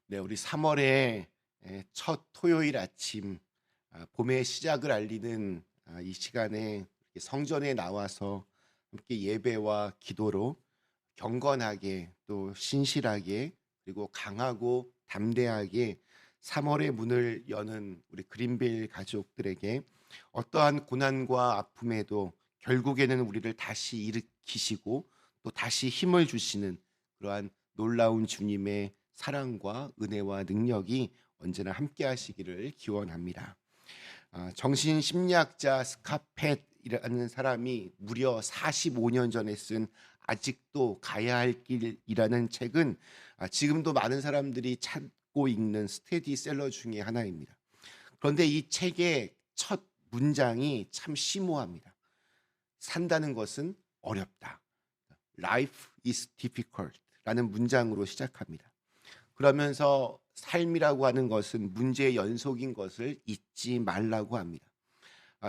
네, 우리 3월의 첫 토요일 아침, 봄의 시작을 알리는 이 시간에 이렇게 성전에 나와서 함께 예배와 기도로 경건하게 또 신실하게 그리고 강하고 담대하게 3월의 문을 여는 우리 그린빌 가족들에게 어떠한 고난과 아픔에도 결국에는 우리를 다시 일으키시고 또 다시 힘을 주시는 그러한 놀라운 주님의 사랑과 은혜와 능력이 언제나 함께 하시기를 기원합니다. 정신심리학자 스카펫이라는 사람이 무려 45년 전에 쓴 아직도 가야 할 길이라는 책은 지금도 많은 사람들이 찾고 읽는 스테디셀러 중에 하나입니다. 그런데 이 책의 첫 문장이 참 심오합니다. 산다는 것은 어렵다. Life is difficult 라는 문장으로 시작합니다. 그러면서 삶이라고 하는 것은 문제의 연속인 것을 잊지 말라고 합니다.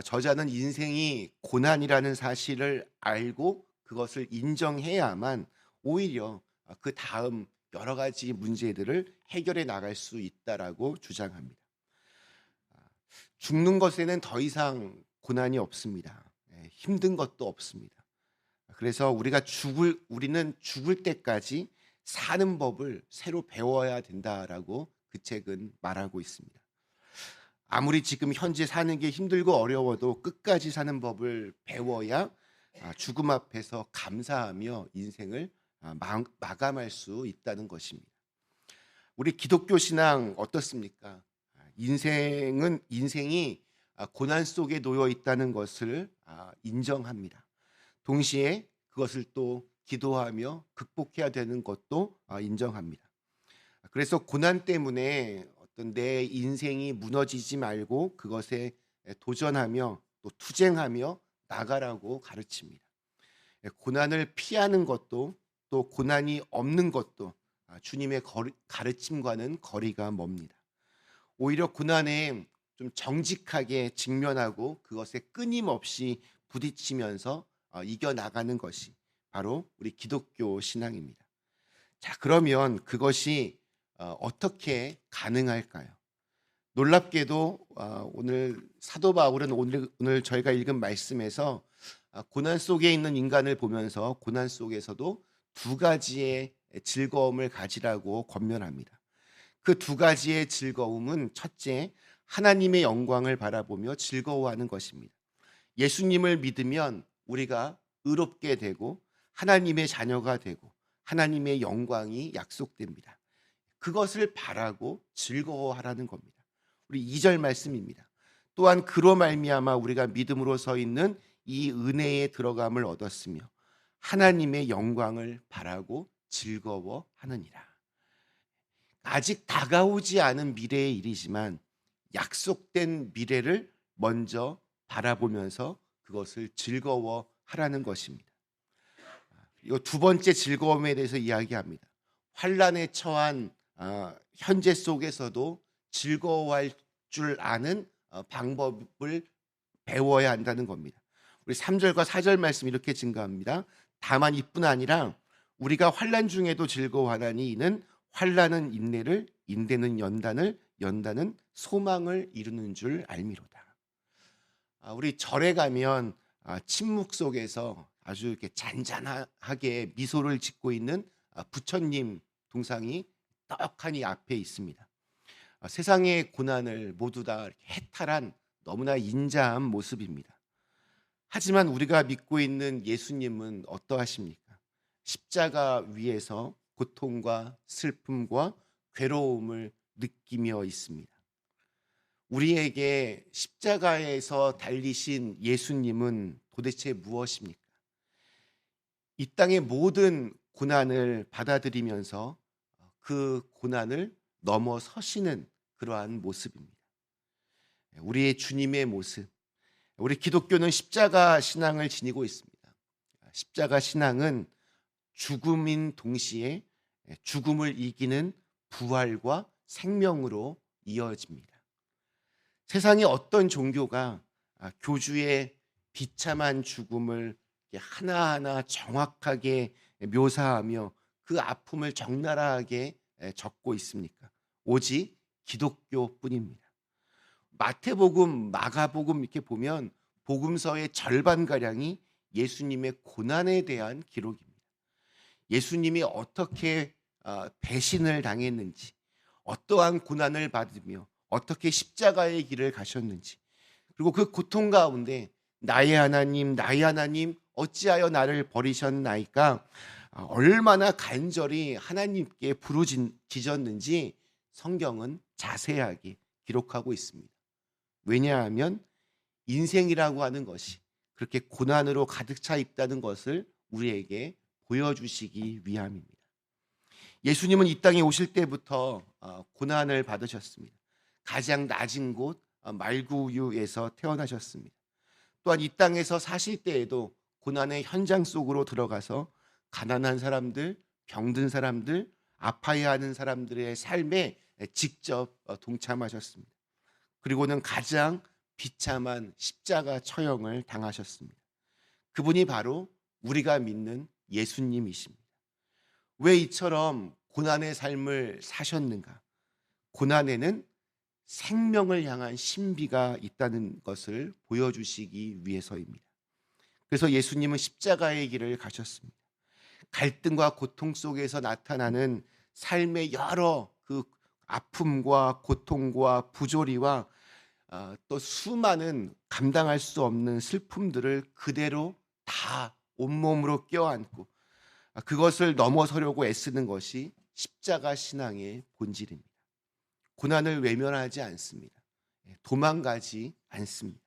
저자는 인생이 고난이라는 사실을 알고 그것을 인정해야만 오히려 그 다음 여러 가지 문제들을 해결해 나갈 수 있다라고 주장합니다. 죽는 것에는 더 이상 고난이 없습니다. 힘든 것도 없습니다. 그래서 우리는 죽을 때까지 사는 법을 새로 배워야 된다라고 그 책은 말하고 있습니다. 아무리 지금 현재 사는 게 힘들고 어려워도 끝까지 사는 법을 배워야 죽음 앞에서 감사하며 인생을 마감할 수 있다는 것입니다. 우리 기독교 신앙 어떻습니까? 인생이 고난 속에 놓여 있다는 것을 인정합니다. 동시에 그것을 또 기도하며 극복해야 되는 것도 인정합니다. 그래서 고난 때문에 어떤 내 인생이 무너지지 말고 그것에 도전하며 또 투쟁하며 나가라고 가르칩니다. 고난을 피하는 것도 또 고난이 없는 것도 주님의 가르침과는 거리가 멉니다. 오히려 고난에 좀 정직하게 직면하고 그것에 끊임없이 부딪히면서 이겨나가는 것이 바로 우리 기독교 신앙입니다. 자, 그러면 그것이 어떻게 가능할까요? 놀랍게도 오늘 사도 바울은 오늘 저희가 읽은 말씀에서 고난 속에 있는 인간을 보면서 고난 속에서도 두 가지의 즐거움을 가지라고 권면합니다. 그 두 가지의 즐거움은 첫째, 하나님의 영광을 바라보며 즐거워하는 것입니다. 예수님을 믿으면 우리가 의롭게 되고 하나님의 자녀가 되고 하나님의 영광이 약속됩니다. 그것을 바라고 즐거워하라는 겁니다. 우리 2절 말씀입니다. 또한 그로 말미암아 우리가 믿음으로 서 있는 이 은혜에 들어감을 얻었으며 하나님의 영광을 바라고 즐거워하느니라. 아직 다가오지 않은 미래의 일이지만 약속된 미래를 먼저 바라보면서 그것을 즐거워하라는 것입니다. 이 두 번째 즐거움에 대해서 이야기합니다. 환난에 처한 현재 속에서도 즐거워할 줄 아는 방법을 배워야 한다는 겁니다. 우리 3절과 4절 말씀 이렇게 증가합니다. 다만 이뿐 아니라 우리가 환난 중에도 즐거워하나니 이는 환난은 인내를, 인내는 연단을, 연단은 소망을 이루는 줄 알미로다. 우리 절에 가면 침묵 속에서 아주 이렇게 잔잔하게 미소를 짓고 있는 부처님 동상이 떡하니 앞에 있습니다. 세상의 고난을 모두 다 해탈한 너무나 인자한 모습입니다. 하지만 우리가 믿고 있는 예수님은 어떠하십니까? 십자가 위에서 고통과 슬픔과 괴로움을 느끼며 있습니다. 우리에게 십자가에서 달리신 예수님은 도대체 무엇입니까? 이 땅의 모든 고난을 받아들이면서 그 고난을 넘어서시는 그러한 모습입니다. 우리의 주님의 모습. 우리 기독교는 십자가 신앙을 지니고 있습니다. 십자가 신앙은 죽음인 동시에 죽음을 이기는 부활과 생명으로 이어집니다. 세상의 어떤 종교가 교주의 비참한 죽음을 하나하나 정확하게 묘사하며 그 아픔을 적나라하게 적고 있습니까? 오직 기독교뿐입니다. 마태복음, 마가복음 이렇게 보면 복음서의 절반가량이 예수님의 고난에 대한 기록입니다. 예수님이 어떻게 배신을 당했는지, 어떠한 고난을 받으며 어떻게 십자가의 길을 가셨는지, 그리고 그 고통 가운데 나의 하나님 어찌하여 나를 버리셨나이까 얼마나 간절히 하나님께 부르짖었는지 성경은 자세하게 기록하고 있습니다. 왜냐하면 인생이라고 하는 것이 그렇게 고난으로 가득 차 있다는 것을 우리에게 보여주시기 위함입니다. 예수님은 이 땅에 오실 때부터 고난을 받으셨습니다. 가장 낮은 곳 말구유에서 태어나셨습니다. 또한 이 땅에서 사실 때에도 고난의 현장 속으로 들어가서 가난한 사람들, 병든 사람들, 아파야 하는 사람들의 삶에 직접 동참하셨습니다. 그리고는 가장 비참한 십자가 처형을 당하셨습니다. 그분이 바로 우리가 믿는 예수님이십니다. 왜 이처럼 고난의 삶을 사셨는가? 고난에는 생명을 향한 신비가 있다는 것을 보여주시기 위해서입니다. 그래서 예수님은 십자가의 길을 가셨습니다. 갈등과 고통 속에서 나타나는 삶의 여러 그 아픔과 고통과 부조리와 또 수많은 감당할 수 없는 슬픔들을 그대로 다 온몸으로 껴안고 그것을 넘어서려고 애쓰는 것이 십자가 신앙의 본질입니다. 고난을 외면하지 않습니다. 도망가지 않습니다.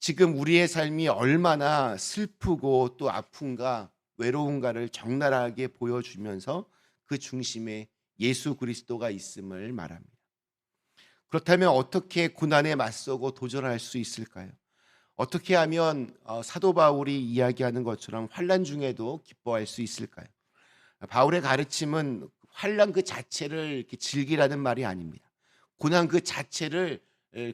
지금 우리의 삶이 얼마나 슬프고 또 아픈가 외로운가를 적나라하게 보여주면서 그 중심에 예수 그리스도가 있음을 말합니다. 그렇다면 어떻게 고난에 맞서고 도전할 수 있을까요? 어떻게 하면 사도 바울이 이야기하는 것처럼 환난 중에도 기뻐할 수 있을까요? 바울의 가르침은 환난 그 자체를 이렇게 즐기라는 말이 아닙니다. 고난 그 자체를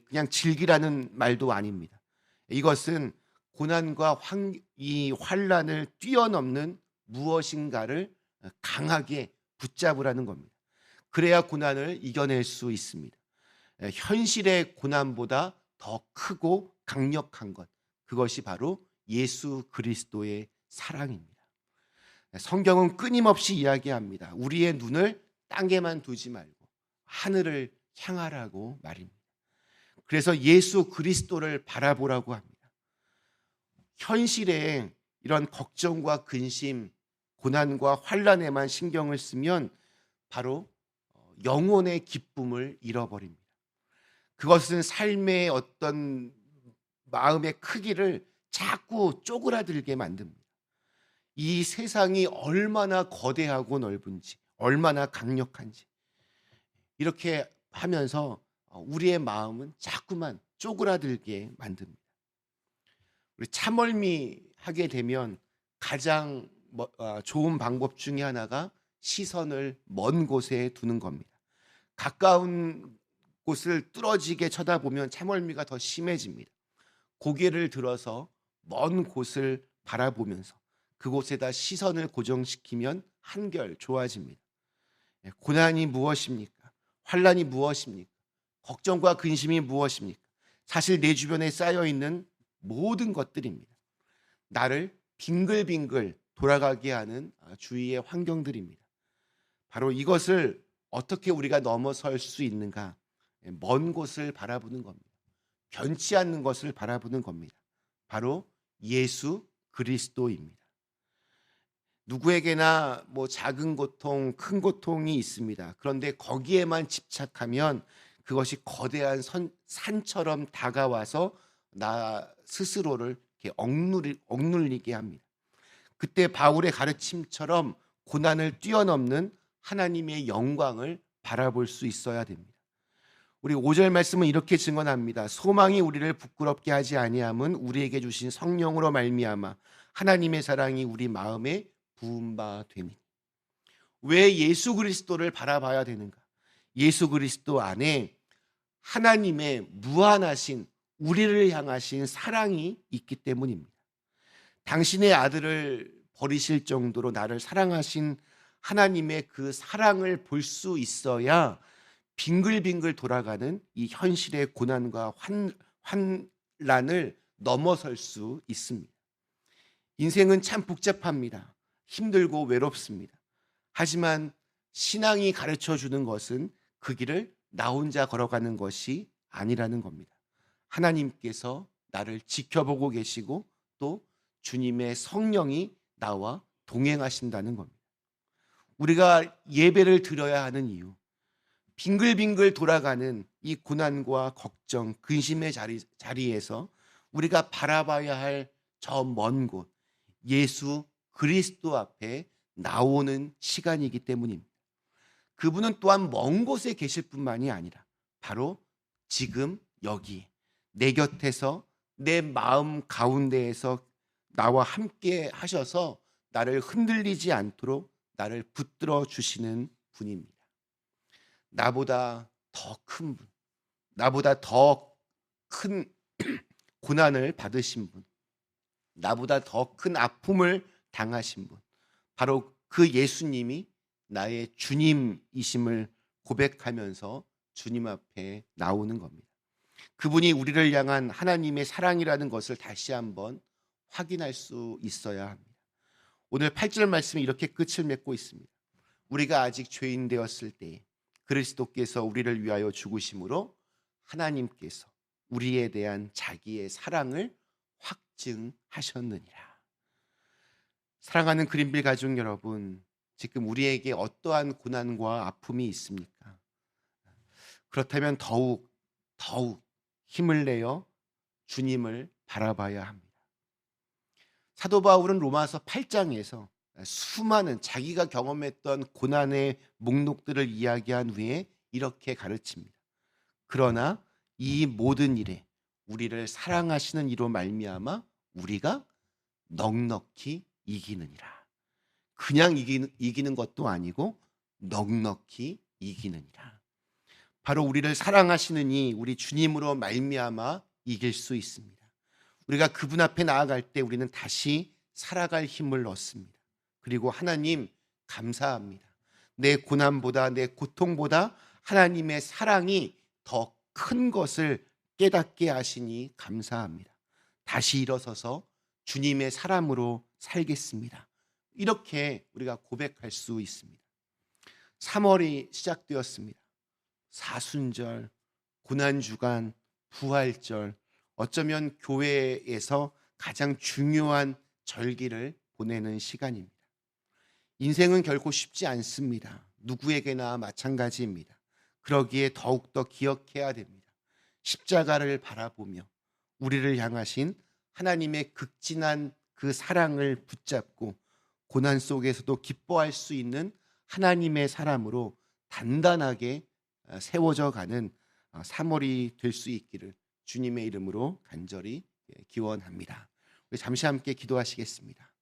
그냥 즐기라는 말도 아닙니다. 이것은 고난과 이 환난을 뛰어넘는 무엇인가를 강하게 붙잡으라는 겁니다. 그래야 고난을 이겨낼 수 있습니다. 현실의 고난보다 더 크고 강력한 것, 그것이 바로 예수 그리스도의 사랑입니다. 성경은 끊임없이 이야기합니다. 우리의 눈을 땅에만 두지 말고 하늘을 향하라고 말입니다. 그래서 예수 그리스도를 바라보라고 합니다. 현실에 이런 걱정과 근심, 고난과 환난에만 신경을 쓰면 바로 영혼의 기쁨을 잃어버립니다. 그것은 삶의 어떤 마음의 크기를 자꾸 쪼그라들게 만듭니다. 이 세상이 얼마나 거대하고 넓은지, 얼마나 강력한지 이렇게 하면서 우리의 마음은 자꾸만 쪼그라들게 만듭니다. 우리 참멀미 하게 되면 가장 좋은 방법 중에 하나가 시선을 먼 곳에 두는 겁니다. 가까운 곳을 뚫어지게 쳐다보면 참멀미가 더 심해집니다. 고개를 들어서 먼 곳을 바라보면서 그곳에다 시선을 고정시키면 한결 좋아집니다. 고난이 무엇입니까? 환난이 무엇입니까? 걱정과 근심이 무엇입니까? 사실 내 주변에 쌓여있는 모든 것들입니다. 나를 빙글빙글 돌아가게 하는 주위의 환경들입니다. 바로 이것을 어떻게 우리가 넘어설 수 있는가? 먼 곳을 바라보는 겁니다. 변치 않는 것을 바라보는 겁니다. 바로 예수 그리스도입니다. 누구에게나 작은 고통, 큰 고통이 있습니다. 그런데 거기에만 집착하면 그것이 거대한 산처럼 다가와서 나 스스로를 이렇게 억눌리게 합니다. 그때 바울의 가르침처럼 고난을 뛰어넘는 하나님의 영광을 바라볼 수 있어야 됩니다. 우리 5절 말씀은 이렇게 증언합니다. 소망이 우리를 부끄럽게 하지 아니함은 우리에게 주신 성령으로 말미암아 하나님의 사랑이 우리 마음에 부은 바 되니. 왜 예수 그리스도를 바라봐야 되는가? 예수 그리스도 안에 하나님의 무한하신 우리를 향하신 사랑이 있기 때문입니다. 당신의 아들을 버리실 정도로 나를 사랑하신 하나님의 그 사랑을 볼 수 있어야 빙글빙글 돌아가는 이 현실의 고난과 환란을 넘어설 수 있습니다. 인생은 참 복잡합니다. 힘들고 외롭습니다. 하지만 신앙이 가르쳐 주는 것은 그 길을 나 혼자 걸어가는 것이 아니라는 겁니다. 하나님께서 나를 지켜보고 계시고 또 주님의 성령이 나와 동행하신다는 겁니다. 우리가 예배를 드려야 하는 이유, 빙글빙글 돌아가는 이 고난과 걱정, 근심의 자리에서 우리가 바라봐야 할 저 먼 곳, 예수 그리스도 앞에 나오는 시간이기 때문입니다. 그분은 또한 먼 곳에 계실 뿐만이 아니라 바로 지금 여기 내 곁에서 내 마음 가운데에서 나와 함께 하셔서 나를 흔들리지 않도록 나를 붙들어 주시는 분입니다. 나보다 더 큰 분, 나보다 더 큰 고난을 받으신 분, 나보다 더 큰 아픔을 당하신 분, 바로 그 예수님이 나의 주님이심을 고백하면서 주님 앞에 나오는 겁니다. 그분이 우리를 향한 하나님의 사랑이라는 것을 다시 한번 확인할 수 있어야 합니다. 오늘 8절 말씀이 이렇게 끝을 맺고 있습니다. 우리가 아직 죄인 되었을 때에 그리스도께서 우리를 위하여 죽으심으로 하나님께서 우리에 대한 자기의 사랑을 확증하셨느니라. 사랑하는 그린빌 가족 여러분, 지금 우리에게 어떠한 고난과 아픔이 있습니까? 그렇다면 더욱 힘을 내어 주님을 바라봐야 합니다. 사도 바울은 로마서 8장에서 수많은 자기가 경험했던 고난의 목록들을 이야기한 후에 이렇게 가르칩니다. 그러나 이 모든 일에 우리를 사랑하시는 이로 말미암아 우리가 넉넉히 이기느니라. 그냥 이기는 것도 아니고 넉넉히 이기느니라. 바로 우리를 사랑하시는 이 우리 주님으로 말미암아 이길 수 있습니다. 우리가 그분 앞에 나아갈 때 우리는 다시 살아갈 힘을 얻습니다. 그리고 하나님 감사합니다. 내 고난보다 내 고통보다 하나님의 사랑이 더 큰 것을 깨닫게 하시니 감사합니다. 다시 일어서서 주님의 사람으로 살겠습니다. 이렇게 우리가 고백할 수 있습니다. 3월이 시작되었습니다. 사순절, 고난주간, 부활절, 어쩌면 교회에서 가장 중요한 절기를 보내는 시간입니다. 인생은 결코 쉽지 않습니다. 누구에게나 마찬가지입니다. 그러기에 더욱더 기억해야 됩니다. 십자가를 바라보며 우리를 향하신 하나님의 극진한 그 사랑을 붙잡고 고난 속에서도 기뻐할 수 있는 하나님의 사람으로 단단하게 세워져 가는 3월이 될 수 있기를 주님의 이름으로 간절히 기원합니다. 우리 잠시 함께 기도하시겠습니다.